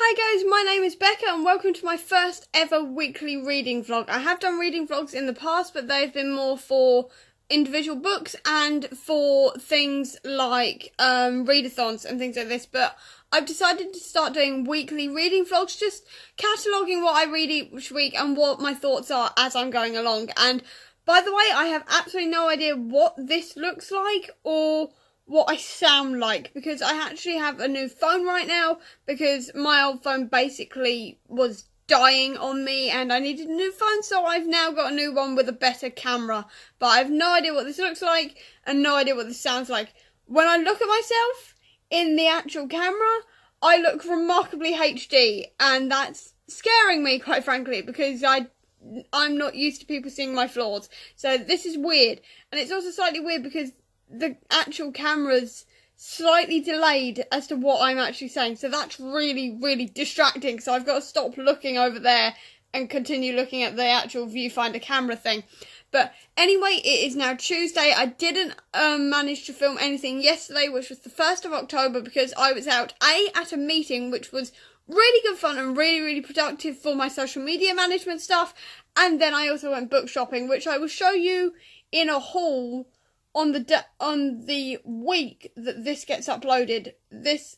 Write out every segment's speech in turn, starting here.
Hi guys, my name is Becca and welcome to my first ever weekly reading vlog. I have done reading vlogs in the past, but they've been more for individual books and for things like readathons and things like this, but I've decided to start doing weekly reading vlogs, just cataloguing what I read each week and what my thoughts are as I'm going along. And by the way, I have absolutely no idea what this looks like or what I sound like, because I actually have a new phone right now because my old phone basically was dying on me and I needed a new phone, so I've now got a new one with a better camera. But I have no idea what this looks like and no idea what this sounds like. When I look at myself in the actual camera, I look remarkably HD, and that's scaring me, quite frankly, because I'm not used to people seeing my flaws. So this is weird, and it's also slightly weird because the actual camera's slightly delayed as to what I'm actually saying, so that's really, really distracting, so I've got to stop looking over there and continue looking at the actual viewfinder camera thing. But anyway, it is now Tuesday. I didn't manage to film anything yesterday, which was the 1st of October, because I was out at a meeting, which was really good fun and really, really productive for my social media management stuff, and then I also went book shopping, which I will show you in a haul on the week that this gets uploaded. This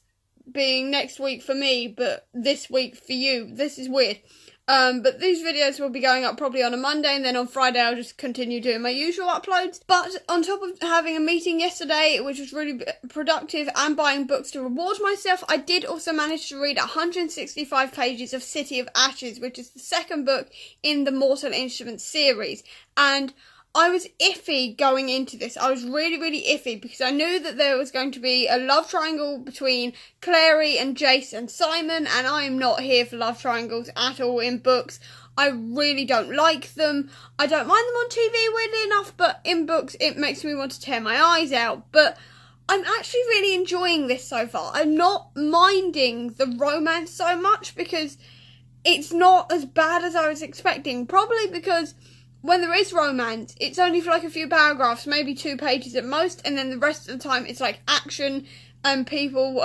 being next week for me, but this week for you. This is weird. But these videos will be going up probably on a Monday, and then on Friday I'll just continue doing my usual uploads. But on top of having a meeting yesterday, which was really productive, and buying books to reward myself, I did also manage to read 165 pages of City of Ashes, which is the second book in the Mortal Instruments series. And I was iffy going into this. I was really, really iffy because I knew that there was going to be a love triangle between Clary and Jace and Simon, and I am not here for love triangles at all in books. I really don't like them. I don't mind them on TV, weirdly enough, but in books it makes me want to tear my eyes out. But I'm actually really enjoying this so far. I'm not minding the romance so much because it's not as bad as I was expecting. Probably because when there is romance, it's only for like a few paragraphs, maybe 2 pages at most, and then the rest of the time it's like action and people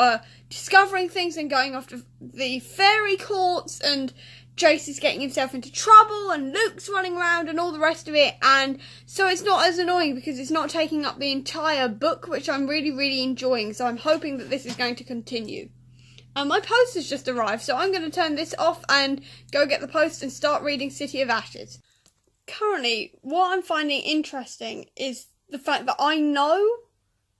discovering things and going off to the fairy courts, and Jace is getting himself into trouble and Luke's running around and all the rest of it, and so it's not as annoying because it's not taking up the entire book, which I'm really, really enjoying, so I'm hoping that this is going to continue. My post has just arrived, so I'm going to turn this off and go get the post and start reading City of Ashes. Currently, what I'm finding interesting is the fact that I know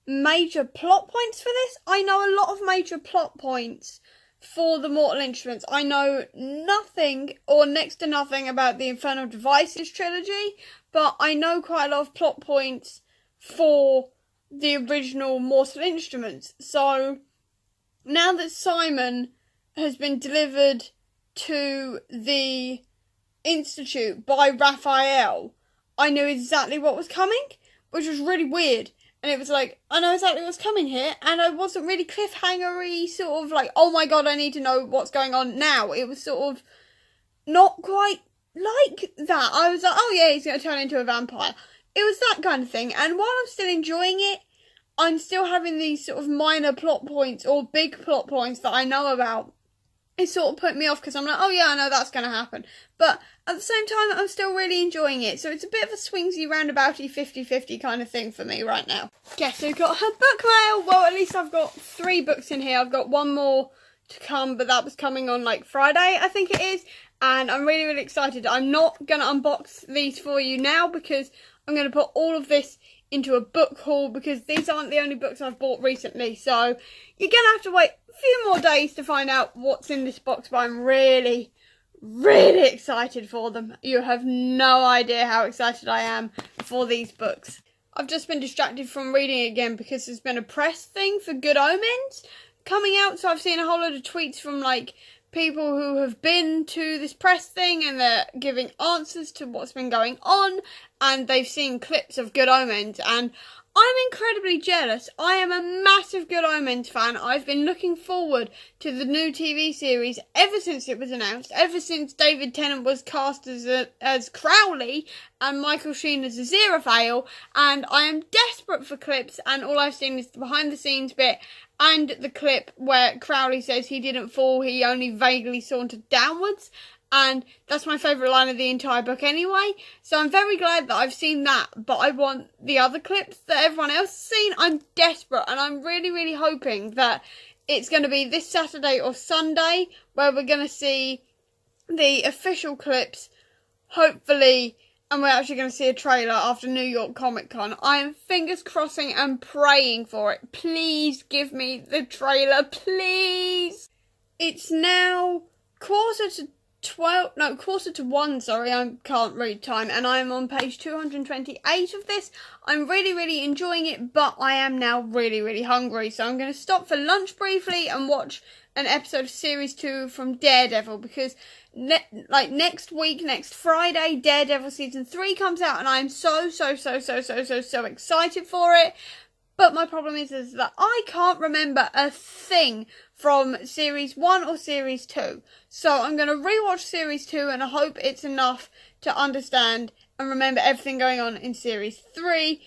major plot points for this. I know a lot of major plot points for the Mortal Instruments. I know nothing or next to nothing about the Infernal Devices trilogy, but I know quite a lot of plot points for the original Mortal Instruments. So now that Simon has been delivered to the Institute by Raphael, I knew exactly what was coming, which was really weird. And it was like, I know exactly what's coming here, and I wasn't really cliffhanger-y, sort of like, oh my god, I need to know what's going on now. It was sort of not quite like that. I was like, oh yeah, he's going to turn into a vampire. It was that kind of thing. And while I'm still enjoying it, I'm still having these sort of minor plot points or big plot points that I know about. It sort of put me off because I'm like, oh yeah, I know that's going to happen. But at the same time, I'm still really enjoying it. So it's a bit of a swingsy, roundabouty, 50-50 kind of thing for me right now. Okay, so we've got her book mail. Well, at least I've got 3 books in here. I've got one more to come, but that was coming on like Friday, I think it is. And I'm really, really excited. I'm not going to unbox these for you now because I'm going to put all of this into a book haul because these aren't the only books I've bought recently. So you're going to have to wait a few more days to find out what's in this box, but I'm really, really excited for them. You have no idea how excited I am for these books. I've just been distracted from reading again because there's been a press thing for Good Omens coming out, so I've seen a whole load of tweets from like people who have been to this press thing and they're giving answers to what's been going on, and they've seen clips of Good Omens, and I'm incredibly jealous. I am a massive Good Omens fan. I've been looking forward to the new TV series ever since it was announced, ever since David Tennant was cast as Crowley and Michael Sheen as Aziraphale, and I am desperate for clips, and all I've seen is the behind the scenes bit, and the clip where Crowley says he didn't fall, he only vaguely sauntered downwards. And that's my favourite line of the entire book anyway. So I'm very glad that I've seen that, but I want the other clips that everyone else has seen. I'm desperate, and I'm really, really hoping that it's going to be this Saturday or Sunday where we're going to see the official clips, hopefully, and we're actually going to see a trailer after New York Comic Con. I am fingers crossing and praying for it. Please give me the trailer, please. It's now quarter to 1, sorry, I can't read time, and I am on page 228 of this. I'm really, really enjoying it, but I am now really, really hungry, so I'm going to stop for lunch briefly and watch an episode of Series 2 from Daredevil, because next week, next Friday, Daredevil Season 3 comes out, and I am so excited for it. But my problem is that I can't remember a thing from Series 1 or Series 2. So I'm going to rewatch Series 2 and I hope it's enough to understand and remember everything going on in Series 3.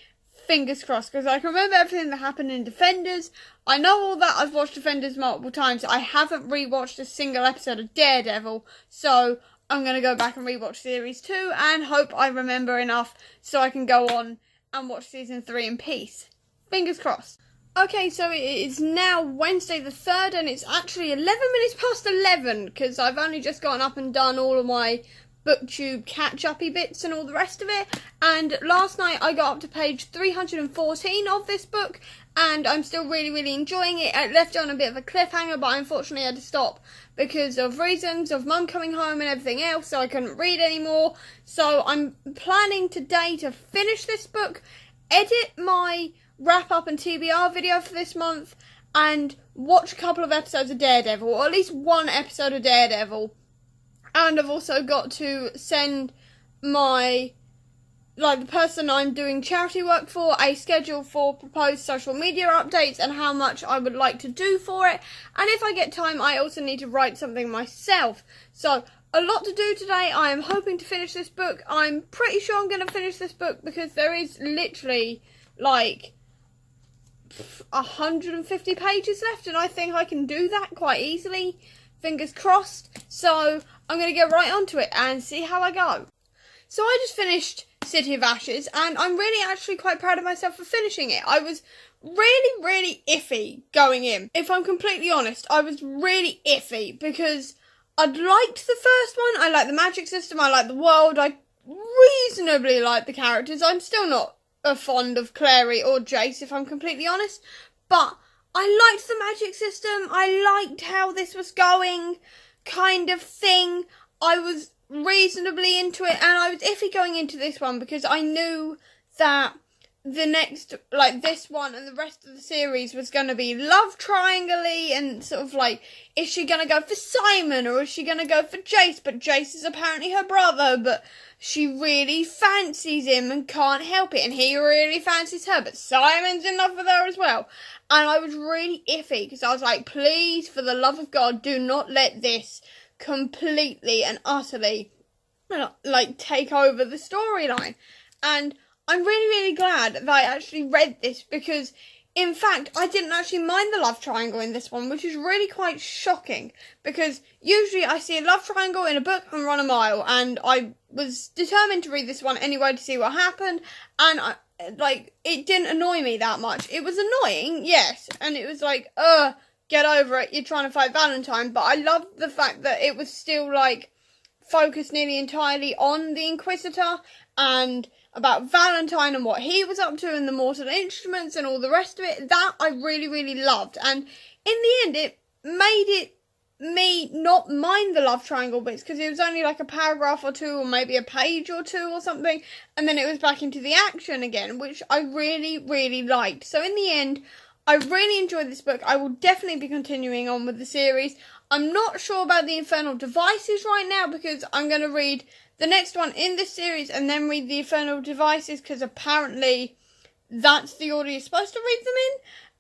Fingers crossed, because I can remember everything that happened in Defenders. I know all that. I've watched Defenders multiple times. I haven't rewatched a single episode of Daredevil. So I'm going to go back and rewatch Series 2 and hope I remember enough so I can go on and watch Season 3 in peace. Fingers crossed. Okay, so it is now Wednesday the 3rd, and it's actually 11 minutes past 11, because I've only just gotten up and done all of my booktube catch-uppy bits and all the rest of it, and last night I got up to page 314 of this book, and I'm still really, really enjoying it. I left it on a bit of a cliffhanger, but I unfortunately had to stop because of reasons of Mum coming home and everything else, so I couldn't read anymore. So I'm planning today to finish this book, edit my wrap up and TBR video for this month, and watch a couple of episodes of Daredevil, or at least one episode of Daredevil. And I've also got to send the person I'm doing charity work for a schedule for proposed social media updates and how much I would like to do for it. And if I get time, I also need to write something myself. So a lot to do today. I am hoping to finish this book. I'm pretty sure I'm going to finish this book because there is literally 150 pages left, and I think I can do that quite easily. Fingers crossed. So I'm going to get right onto it and see how I go. So I just finished City of Ashes, and I'm really actually quite proud of myself for finishing it. I was really, really iffy going in. If I'm completely honest, I was really iffy because I'd liked the first one. I liked the magic system. I liked the world. I reasonably liked the characters. I'm still not fond of Clary or Jace, if I'm completely honest, but I liked the magic system. I liked how this was going, kind of thing. I was reasonably into it, and I was iffy going into this one because I knew that the next, this one and the rest of the series was going to be love triangle-y and sort of is she going to go for Simon or is she going to go for Jace? But Jace is apparently her brother, but she really fancies him and can't help it, and he really fancies her, but Simon's in love with her as well. And I was really iffy because I was like, please, for the love of God, do not let this completely and utterly take over the storyline. And I'm really, really glad that I actually read this because, in fact, I didn't actually mind the love triangle in this one, which is really quite shocking because usually I see a love triangle in a book and run a mile, and I was determined to read this one anyway to see what happened, and it didn't annoy me that much. It was annoying, yes, and it was get over it, you're trying to fight Valentine, but I loved the fact that it was still focused nearly entirely on the Inquisitor and about Valentine and what he was up to and the mortal instruments and all the rest of it. That I really, really loved. And in the end, it made me not mind the love triangle bits because it was only a paragraph or two or maybe a page or two or something. And then it was back into the action again, which I really, really liked. So in the end, I really enjoyed this book. I will definitely be continuing on with the series. I'm not sure about the Infernal Devices right now because I'm going to read the next one in this series and then read the Infernal Devices because apparently that's the order you're supposed to read them in.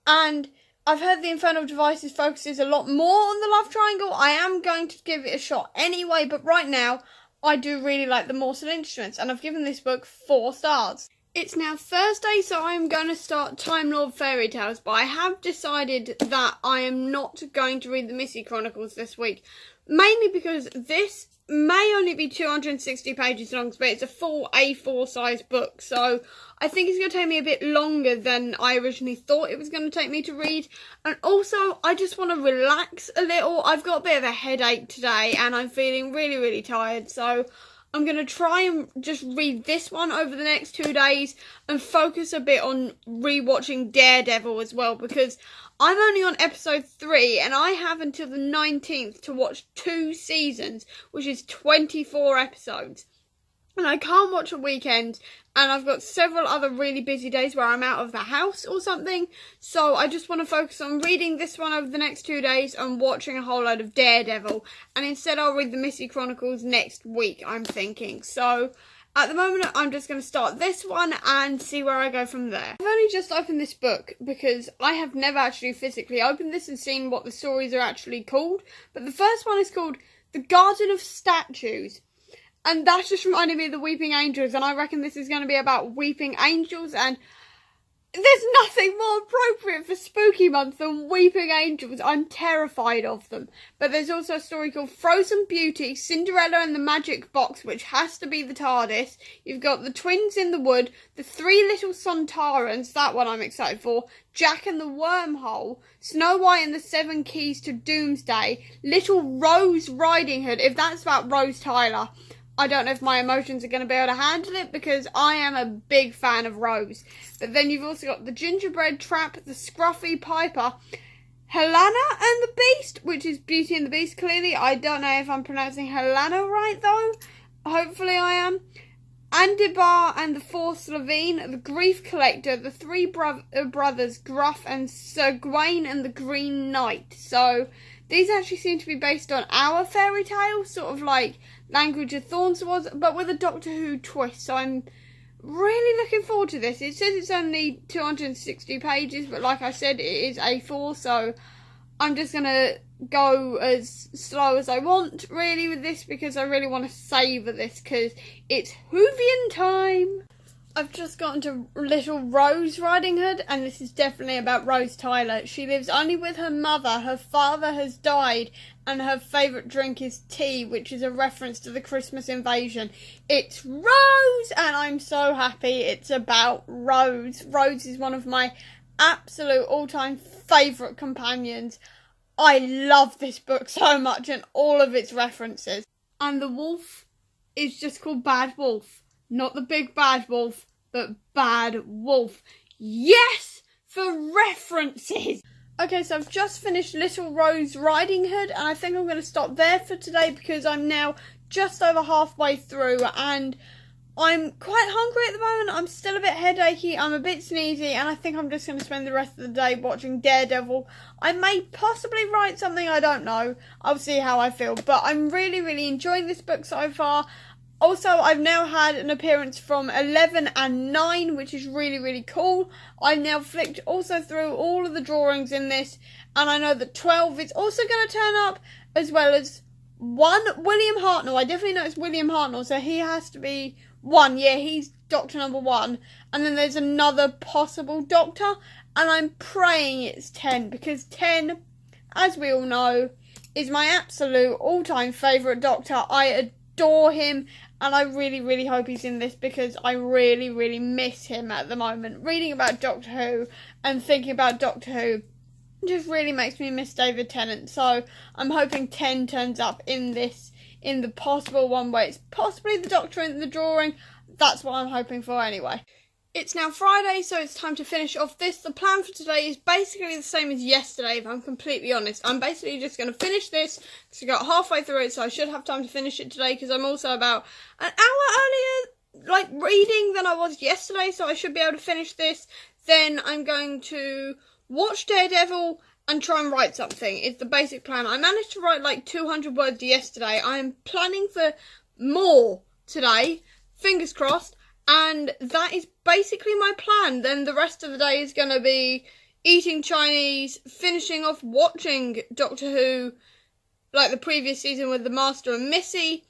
And I've heard the Infernal Devices focuses a lot more on the love triangle. I am going to give it a shot anyway, but right now I do really like the Mortal Instruments, and I've given this book 4 stars. It's now Thursday, so I'm going to start Time Lord Fairytales, but I have decided that I am not going to read the Missy Chronicles this week, mainly because this may only be 260 pages long, but it's a full A4 size book, so I think it's going to take me a bit longer than I originally thought it was going to take me to read. And also, I just want to relax a little. I've got a bit of a headache today and I'm feeling really, really tired, so I'm going to try and just read this one over the next 2 days and focus a bit on rewatching Daredevil as well, because I'm only on episode 3 and I have until the 19th to watch 2 seasons, which is 24 episodes. And I can't watch at weekends, and I've got several other really busy days where I'm out of the house or something, so I just want to focus on reading this one over the next 2 days and watching a whole load of Daredevil, and instead I'll read the Missy Chronicles next week, I'm thinking. So at the moment I'm just going to start this one and see where I go from there. I've only just opened this book because I have never actually physically opened this and seen what the stories are actually called, but the first one is called The Garden of Statues. And that's just reminded me of the Weeping Angels, and I reckon this is going to be about weeping angels, and there's nothing more appropriate for spooky month than weeping angels. I'm terrified of them. But there's also a story called Frozen Beauty, Cinderella and the Magic Box, which has to be the TARDIS. You've got The Twins in the Wood, The Three Little Sontarans, that one I'm excited for, Jack and the Wormhole, Snow White and the Seven Keys to Doomsday, Little Rose Riding Hood, if that's about Rose Tyler. I don't know if my emotions are going to be able to handle it because I am a big fan of Rose. But then you've also got The Gingerbread Trap, The Scruffy Piper, Helena and the Beast, which is Beauty and the Beast clearly. I don't know if I'm pronouncing Helena right though. Hopefully I am. Andibar and the Four Slovene, The Grief Collector, The Three Brothers, Gruff and Sir Gawain and the Green Knight. So these actually seem to be based on our fairy tales, sort of like Language of Thorns was, but with a Doctor Who twist. So I'm really looking forward to this. It says it's only 260 pages, but like I said, it is A4, so I'm just going to go as slow as I want, really, with this, because I really want to savour this, because it's Whovian time. I've just gotten to Little Rose Riding Hood, and this is definitely about Rose Tyler. She lives only with her mother, her father has died, and her favourite drink is tea, which is a reference to the Christmas invasion. It's Rose, and I'm so happy it's about Rose. Rose is one of my absolute all-time favourite companions. I love this book so much and all of its references. And the wolf is just called Bad Wolf. Not the big bad wolf, but Bad Wolf. Yes! For references! Okay, so I've just finished Little Rose Riding Hood, and I think I'm going to stop there for today because I'm now just over halfway through, and I'm quite hungry at the moment. I'm still a bit headachy, I'm a bit sneezy, and I think I'm just going to spend the rest of the day watching Daredevil. I may possibly write something, I don't know. I'll see how I feel, but I'm really, really enjoying this book so far. Also, I've now had an appearance from 11 and 9, which is really, really cool. I've now flicked also through all of the drawings in this, and I know that 12 is also going to turn up, as well as 1 William Hartnell. I definitely know it's William Hartnell, so he has to be 1. Yeah, he's Doctor number 1. And then there's another possible Doctor, and I'm praying it's 10, because 10, as we all know, is my absolute all-time favourite Doctor. I adore him, and I really, really hope he's in this because I really, really miss him at the moment. Reading about Doctor Who and thinking about Doctor Who just really makes me miss David Tennant. So I'm hoping 10 turns up in this, in the possible one where it's possibly the Doctor in the drawing. That's what I'm hoping for anyway. It's now Friday, so it's time to finish off this. The plan for today is basically the same as yesterday, if I'm completely honest. I'm basically just going to finish this, because I got halfway through it, so I should have time to finish it today, because I'm also about an hour earlier, reading than I was yesterday, so I should be able to finish this. Then I'm going to watch Daredevil and try and write something. It's the basic plan. I managed to write 200 words yesterday. I'm planning for more today, fingers crossed. And that is basically my plan. Then the rest of the day is going to be eating Chinese, finishing off watching Doctor Who, like the previous season with the Master and Missy,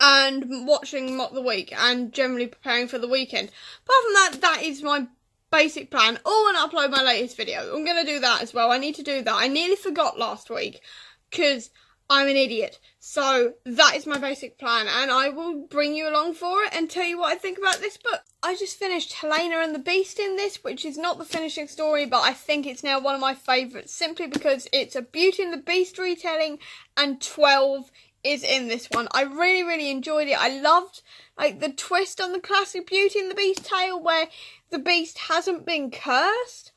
and watching Mock the Week and generally preparing for the weekend. Apart from that, that is my basic plan. Oh, and upload my latest video. I'm going to do that as well. I need to do that. I nearly forgot last week because I'm an idiot. So that is my basic plan, and I will bring you along for it and tell you what I think about this book. I just finished Helena and the Beast in this, which is not the finishing story, but I think it's now one of my favourites simply because it's a Beauty and the Beast retelling, and 12 is in this one. I really, really enjoyed it. I loved like the twist on the classic Beauty and the Beast tale where the Beast hasn't been cursed.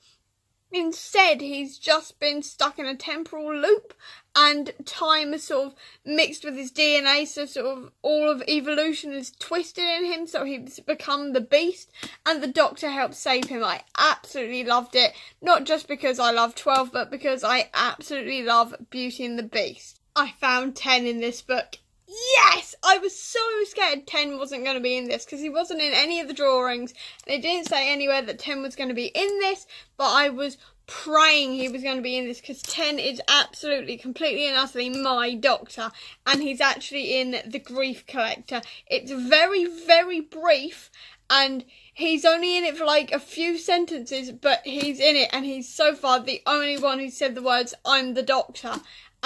Instead, he's just been stuck in a temporal loop, and time has sort of mixed with his DNA, so sort of all of evolution is twisted in him, so he's become the Beast, and the Doctor helped save him. I absolutely loved it, not just because I love 12, but because I absolutely love Beauty and the Beast. I found 10 in this book. Yes! I was so scared 10 wasn't going to be in this because he wasn't in any of the drawings, and it didn't say anywhere that 10 was going to be in this, but I was praying he was going to be in this because 10 is absolutely, completely and utterly my Doctor, and he's actually in The Grief Collector. It's very, very brief, and he's only in it for like a few sentences, but he's in it, and he's so far the only one who said the words, "I'm the Doctor."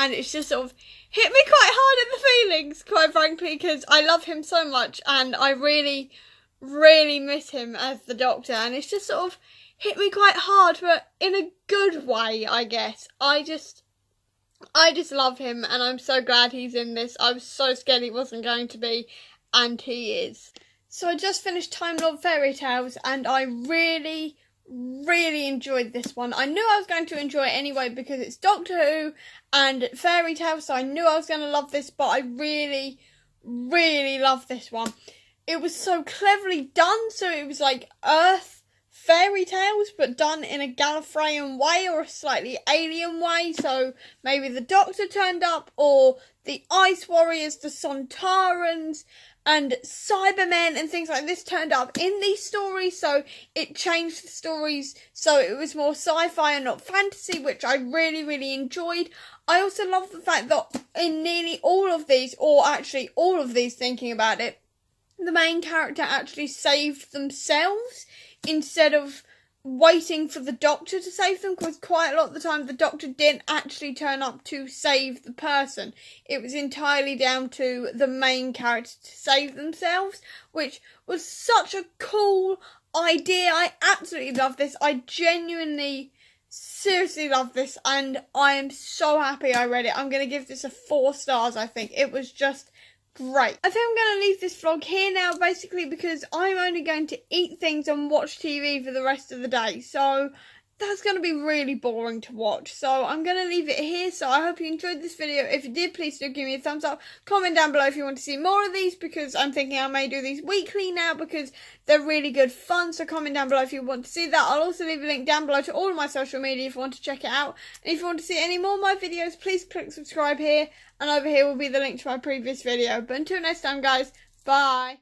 And it's just sort of hit me quite hard in the feelings, quite frankly, because I love him so much and I really, really miss him as the Doctor. And it's just sort of hit me quite hard, but in a good way, I guess. I just love him, and I'm so glad he's in this. I was so scared he wasn't going to be, and he is. So I just finished Time Lord Fairytales, and I really enjoyed this one. I knew I was going to enjoy it anyway because it's Doctor Who and Fairytales, so I knew I was going to love this, but I really love this one. It was so cleverly done, so it was like Earth fairy tales, but done in a Gallifreyan way or a slightly alien way, so maybe the Doctor turned up, or the Ice Warriors, the Sontarans, and Cybermen and things like this turned up in these stories, so it changed the stories so it was more sci-fi and not fantasy, which I really enjoyed. I also love the fact that in nearly all of these, or actually all of these thinking about it, the main character actually saved themselves instead of waiting for the Doctor to save them, because quite a lot of the time the Doctor didn't actually turn up to save the person. It was entirely down to the main character to save themselves, which was such a cool idea. I absolutely love this. I genuinely, seriously love this, and I am so happy I read it. I'm going to give this a 4 stars, I think. It was just great. I think I'm going to leave this vlog here now, basically, because I'm only going to eat things and watch TV for the rest of the day. So that's going to be really boring to watch. So I'm going to leave it here. So I hope you enjoyed this video. If you did, please do give me a thumbs up. Comment down below if you want to see more of these, because I'm thinking I may do these weekly now because they're really good fun. So comment down below if you want to see that. I'll also leave a link down below to all of my social media if you want to check it out. And if you want to see any more of my videos, please click subscribe here. And over here will be the link to my previous video. But until next time, guys, bye.